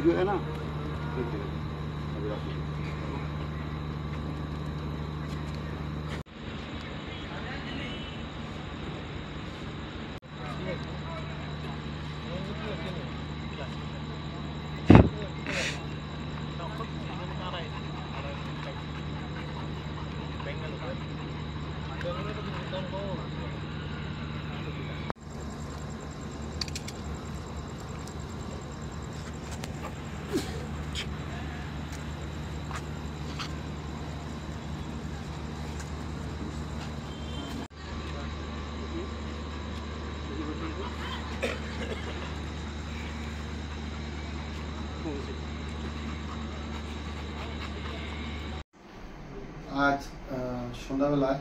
Video है ना, ठीक है अभी रखिए। आज সন্ধ্যাবেলায়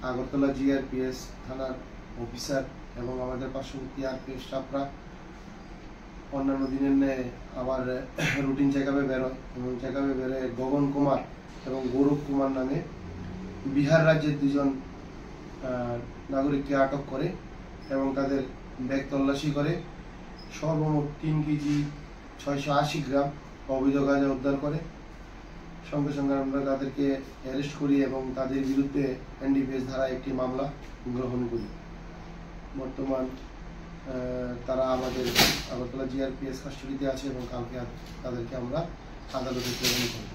আগরতলা জিআরপিএস থানার অফিসার এবং আমাদের পার্শ্ববর্তী আরপিএফ স্টাফরা অন্যান্য দিনের ন্যায় আবার রুটিন চেকআপে বেরোয় এবং চেকআপে বেরোয় গগন কুমার এবং গৌরব কুমার নামে বিহার রাজ্যের দুজন নাগরিককে আটক করে এবং তাদের ব্যাগ তল্লাশি করে সর্বমোট 3 কেজি 680 গ্রাম অবৈধ গাঁজা উদ্ধার করে। সঙ্গে সঙ্গে আমরা তাদেরকে অ্যারেস্ট করি এবং তাদের বিরুদ্ধে এনডিপিএস ধারায় একটি মামলা গ্রহণ করি। বর্তমান তারা আমাদের আগরতলা জিআরপিএস কাস্টডিতে আছে এবং কালকে তাদেরকে আমরা আদালতে প্রেরণ করব।